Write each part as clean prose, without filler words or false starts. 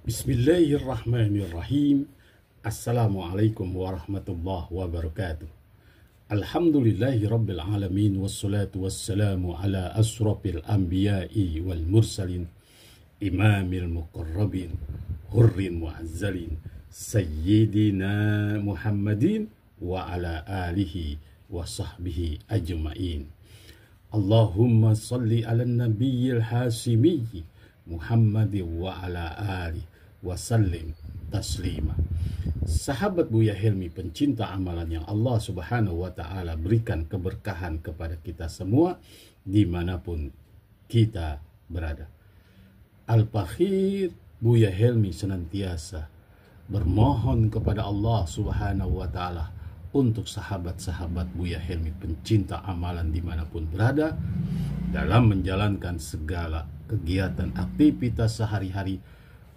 Bismillahirrahmanirrahim. Assalamualaikum warahmatullahi wabarakatuh. Alhamdulillahi rabbil alamin. Wassalatu wassalamu ala asrafil anbiya'i wal mursalin, imamil muqarrabin, hurrin mu'azzalin, sayyidina Muhammadin wa ala alihi wa sahbihi ajma'in. Allahumma salli ala nabiyyil hasimiyyi Muhammadin wa ala alihi wasallim taslima. Sahabat Buya Helmi, pencinta amalan yang Allah subhanahu wa ta'ala berikan keberkahan kepada kita semua dimanapun kita berada. Al-Fakhir Buya Helmi senantiasa bermohon kepada Allah subhanahu wa ta'ala untuk sahabat-sahabat Buya Helmi pencinta amalan dimanapun berada, dalam menjalankan segala kegiatan aktivitas sehari-hari,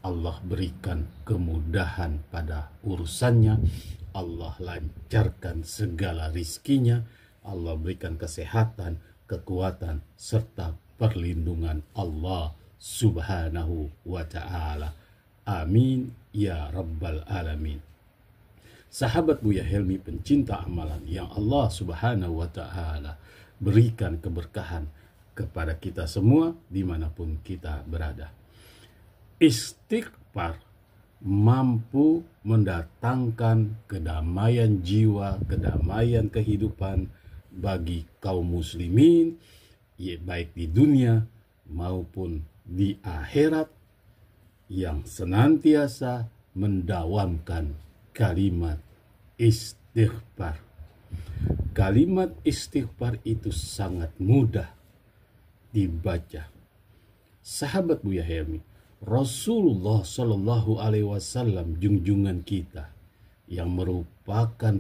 Allah berikan kemudahan pada urusannya, Allah lancarkan segala rizkinya, Allah berikan kesehatan, kekuatan, serta perlindungan Allah subhanahu wa ta'ala. Amin ya rabbal alamin. Sahabat Buya Helmi pencinta amalan yang Allah subhanahu wa ta'ala berikan keberkahan kepada kita semua dimanapun kita berada. Istighfar mampu mendatangkan kedamaian jiwa, kedamaian kehidupan bagi kaum muslimin, baik di dunia maupun di akhirat, yang senantiasa mendawamkan kalimat istighfar. Kalimat istighfar itu sangat mudah dibaca. Sahabat Buya Helmi, Rasulullah Shallallahu Alaihi Wasallam junjungan kita, yang merupakan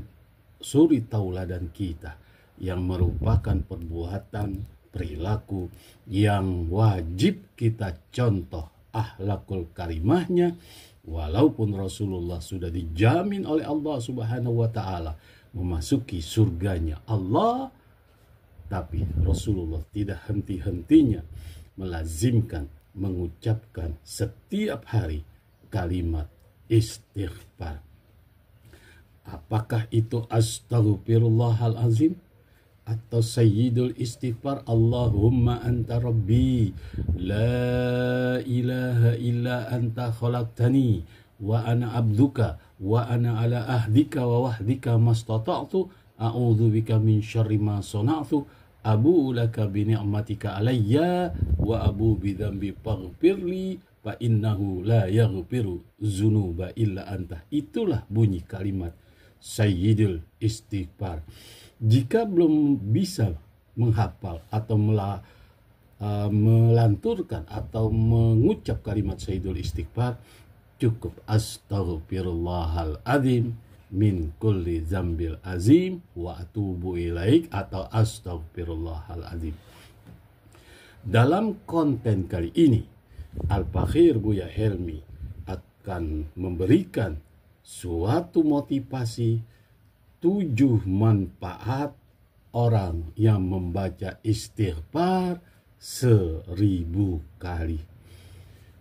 suri tauladan kita, yang merupakan perbuatan perilaku yang wajib kita contoh akhlakul karimahnya. Walaupun Rasulullah sudah dijamin oleh Allah subhanahu wa ta'ala memasuki surganya Allah, tapi Rasulullah tidak henti-hentinya melazimkan mengucapkan setiap hari kalimat istighfar. Apakah itu astaghfirullahalazim atau sayyidul istighfar, Allahumma anta rabbi la ilaha illa anta khalaqtani wa ana abduka wa ana ala ahdika wa wahdika mastata'tu a'udzu bika min syarri ma sana'tu abu'u laka bi ni'matika alayya wa abu bi dzambi faghfirli fa innahu la yaghfiru dzunuba illa anta. Itulah bunyi kalimat sayyidul istighfar. Jika belum bisa menghafal atau melanturkan atau mengucap kalimat sayyidul istighfar, cukup astaghfirullahaladzim min kulli zambil azim wa atubu ilaik atau astaghfirullahaladzim. Dalam konten kali ini, Al-Fakhir Buya Helmi akan memberikan suatu motivasi 7 manfaat orang yang membaca istighfar 1000 kali.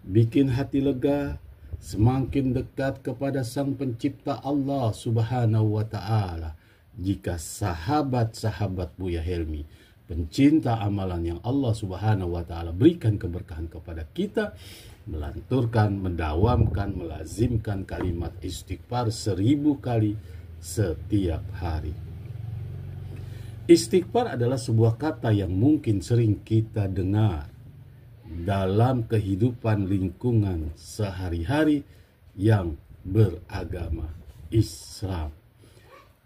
Bikin hati lega, semakin dekat kepada Sang Pencipta Allah subhanahu wa ta'ala. Jika sahabat-sahabat Buya Helmi pencinta amalan yang Allah subhanahu wa ta'ala berikan keberkahan kepada kita, melanturkan, mendawamkan, melazimkan kalimat istighfar 1000 kali setiap hari. Istighfar adalah sebuah kata yang mungkin sering kita dengar dalam kehidupan lingkungan sehari-hari yang beragama Islam.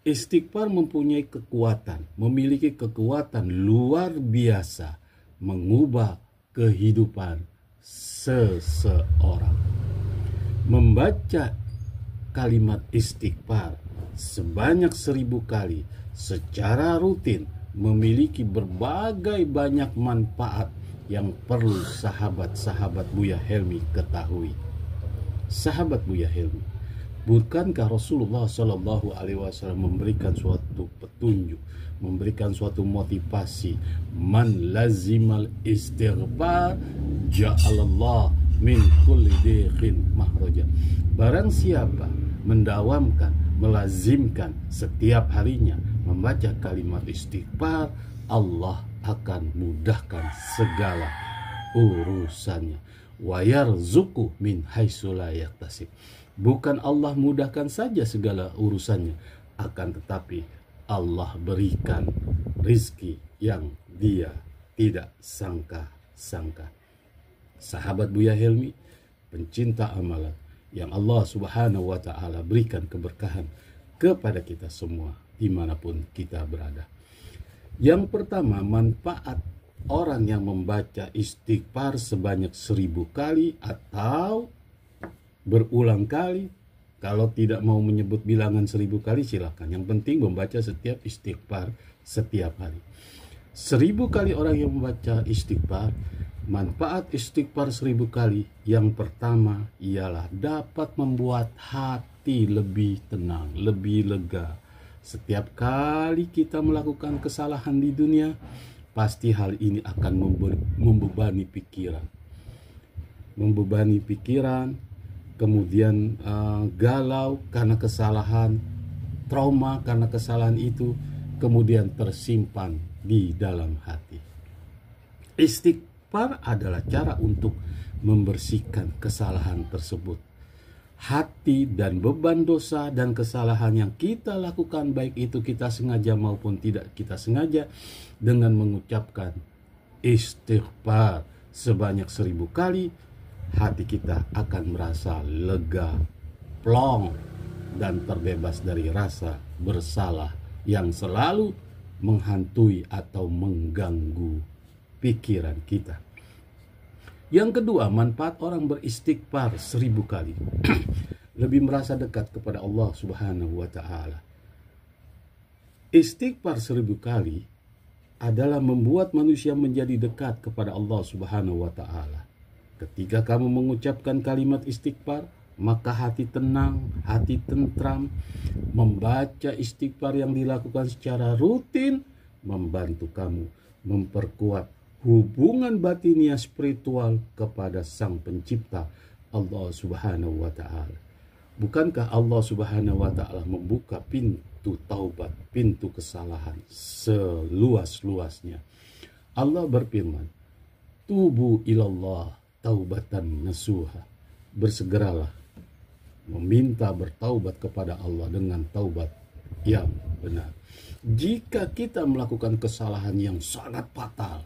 Istighfar mempunyai kekuatan, memiliki kekuatan luar biasa mengubah kehidupan seseorang. Membaca kalimat istighfar sebanyak 1000 kali secara rutin memiliki berbagai banyak manfaat yang perlu sahabat-sahabat Buya Helmi ketahui. Sahabat Buya Helmi, bukankah Rasulullah Shallallahu Alaihi Wasallam memberikan suatu petunjuk, memberikan suatu motivasi, man lazimal istighfar ja'alallah min kulli dhiqin mahraja. Barang siapa mendawamkan, melazimkan setiap harinya membaca kalimat istighfar, Allah akan mudahkan segala urusannya. Wa yarzuqu min haitsu la yahtasib. Bukan Allah mudahkan saja segala urusannya, akan tetapi Allah berikan rizki yang dia tidak sangka-sangka. Sahabat Buya Helmi, pencinta amalan, yang Allah Subhanahu wa ta'ala berikan keberkahan kepada kita semua dimanapun kita berada. Yang pertama, manfaat orang yang membaca istighfar sebanyak 1000 kali atau berulang kali. Kalau tidak mau menyebut bilangan 1000 kali silahkan, yang penting membaca setiap istighfar setiap hari. 1000 kali orang yang membaca istighfar, manfaat istighfar 1000 kali. Yang pertama ialah dapat membuat hati lebih tenang, lebih lega. Setiap kali kita melakukan kesalahan di dunia, pasti hal ini akan membebani pikiran. Membebani pikiran, kemudian galau karena kesalahan, trauma karena kesalahan itu, kemudian tersimpan di dalam hati. Istighfar adalah cara untuk membersihkan kesalahan tersebut. Hati dan beban dosa dan kesalahan yang kita lakukan, baik itu kita sengaja maupun tidak kita sengaja, dengan mengucapkan istighfar sebanyak 1000 kali, hati kita akan merasa lega, plong, dan terbebas dari rasa bersalah yang selalu menghantui atau mengganggu pikiran kita. Yang kedua, manfaat orang beristighfar 1000 kali. Lebih merasa dekat kepada Allah Subhanahu wa ta'ala. Istighfar 1000 kali adalah membuat manusia menjadi dekat kepada Allah Subhanahu wa ta'ala. Ketika kamu mengucapkan kalimat istighfar, maka hati tenang, hati tentram. Membaca istighfar yang dilakukan secara rutin membantu kamu memperkuat hubungan batinia spiritual kepada Sang Pencipta, Allah Subhanahu wa ta'ala. Bukankah Allah Subhanahu wa ta'ala membuka pintu taubat, pintu kesalahan seluas-luasnya? Allah berfirman, tubu ilallah taubatan nasuha. Bersegeralah meminta bertaubat kepada Allah dengan taubat yang benar. Jika kita melakukan kesalahan yang sangat fatal,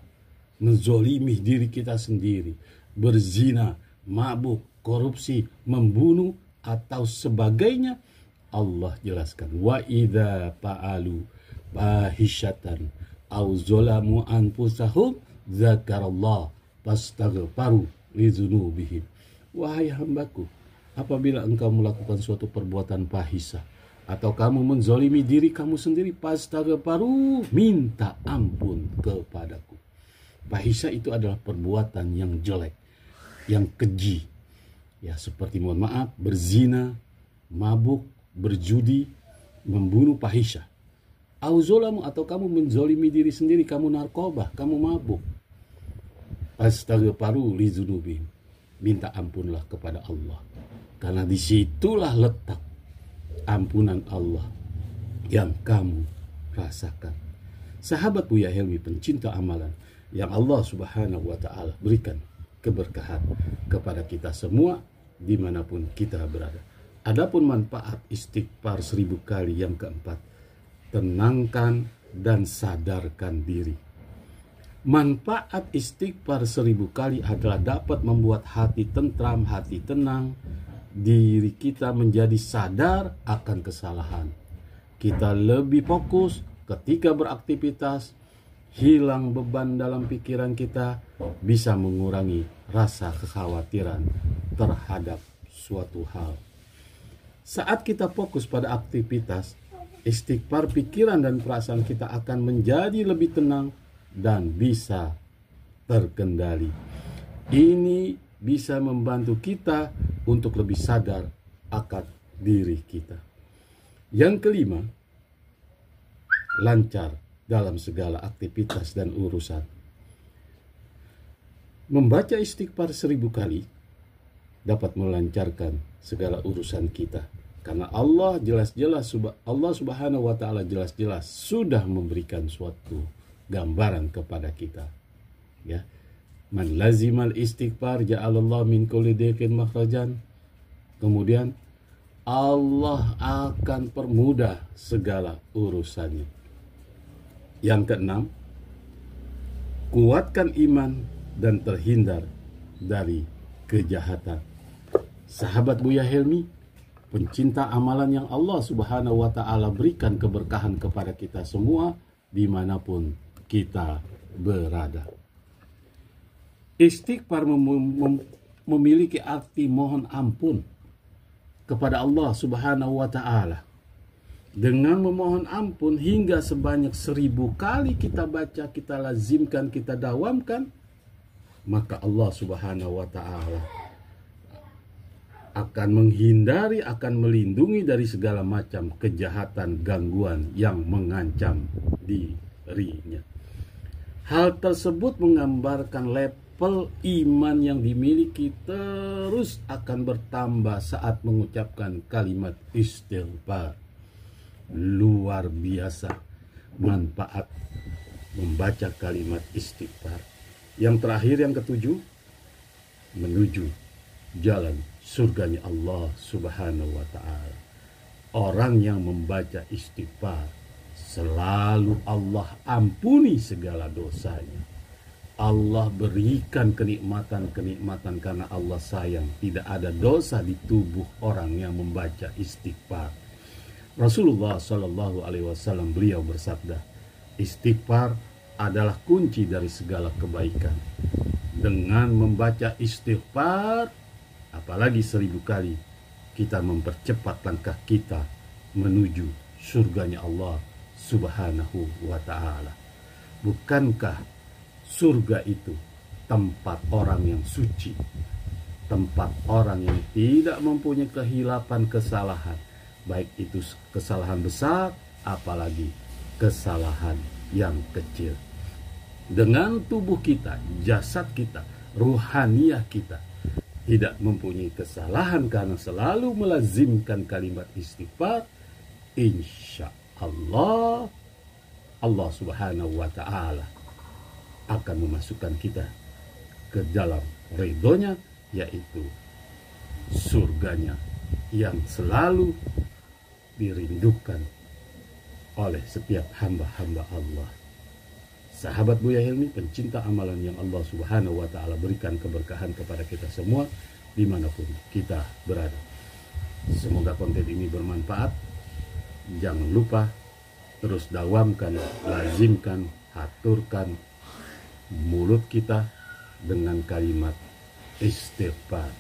menzolimi diri kita sendiri, berzina, mabuk, korupsi, membunuh, atau sebagainya, Allah jelaskan, wa idza fa'alu fahisyatan au zalamu anfusahum zakarallah fastaghfaru lidzunubihim. Wahai hambaku, apabila engkau melakukan suatu perbuatan fahisah atau kamu menzolimi diri kamu sendiri, fastaghfaru, minta ampun kepadaku. Fahisah itu adalah perbuatan yang jelek, yang keji, ya, seperti mohon maaf, berzina, mabuk, berjudi, membunuh, fahisah. Auzolamu, atau kamu menzolimi diri sendiri, kamu narkoba, kamu mabuk. Astaghfiru lidzunubihim, minta ampunlah kepada Allah, karena disitulah letak ampunan Allah yang kamu rasakan. Sahabat Buya Helmi, pencinta amalan, yang Allah Subhanahu wa ta'ala berikan keberkahan kepada kita semua dimanapun kita berada. Adapun manfaat istighfar 1000 kali yang keempat, tenangkan dan sadarkan diri. Manfaat istighfar 1000 kali adalah dapat membuat hati tentram, hati tenang, diri kita menjadi sadar akan kesalahan. Kita lebih fokus ketika beraktivitas, hilang beban dalam pikiran kita, bisa mengurangi rasa kekhawatiran terhadap suatu hal. Saat kita fokus pada aktivitas, istighfar, pikiran dan perasaan kita akan menjadi lebih tenang dan bisa terkendali. Ini bisa membantu kita untuk lebih sadar akan diri kita. Yang kelima, lancar dalam segala aktivitas dan urusan. Membaca istighfar 1000 kali dapat melancarkan segala urusan kita. Karena Allah jelas-jelas, Allah Subhanahu wa Ta'ala jelas-jelas sudah memberikan suatu gambaran kepada kita. Ya, man lazimal istighfar ja'alallah min kulli dhiqin makhrajan. Kemudian Allah akan permudah segala urusannya. Yang keenam, kuatkan iman dan terhindar dari kejahatan. Sahabat Buya Helmi, pencinta amalan yang Allah Subhanahu wa Ta'ala berikan keberkahan kepada kita semua dimanapun kita berada. Istighfar memiliki arti mohon ampun kepada Allah Subhanahu wa Ta'ala. Dengan memohon ampun hingga sebanyak 1000 kali kita baca, kita lazimkan, kita dawamkan, maka Allah Subhanahu wa Ta'ala akan menghindari, akan melindungi dari segala macam kejahatan, gangguan yang mengancam dirinya. Hal tersebut menggambarkan level iman yang dimiliki terus akan bertambah saat mengucapkan kalimat istighfar. Luar biasa manfaat membaca kalimat istighfar. Yang terakhir, yang ketujuh, menuju jalan surganya Allah Subhanahu wa Ta'ala. Orang yang membaca istighfar selalu Allah ampuni segala dosanya. Allah berikan kenikmatan-kenikmatan karena Allah sayang. Tidak ada dosa di tubuh orang yang membaca istighfar. Rasulullah Shallallahu Alaihi Wasallam beliau bersabda, istighfar adalah kunci dari segala kebaikan. Dengan membaca istighfar, apalagi 1000 kali, kita mempercepat langkah kita menuju surganya Allah Subhanahu wa Ta'ala. Bukankah surga itu tempat orang yang suci, tempat orang yang tidak mempunyai kehilapan kesalahan, baik itu kesalahan besar, apalagi kesalahan yang kecil. Dengan tubuh kita, jasad kita, ruhaniyah kita tidak mempunyai kesalahan karena selalu melazimkan kalimat istighfar, insya Allah, Allah Subhanahu wa Ta'ala akan memasukkan kita ke dalam ridhonya, yaitu surganya yang selalu dirindukan oleh setiap hamba-hamba Allah. Sahabat Buya Helmi, pencinta amalan yang Allah Subhanahu wa Ta'ala berikan keberkahan kepada kita semua dimanapun kita berada. Semoga konten ini bermanfaat. Jangan lupa terus dawamkan, lazimkan, aturkan mulut kita dengan kalimat istighfar.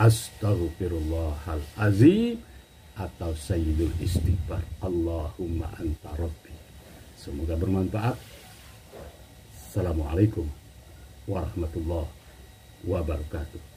Astaghfirullahalazim atau Sayyidul Istighfar. Allahumma anta rabbi. Semoga bermanfaat. Assalamualaikum warahmatullahi wabarakatuh.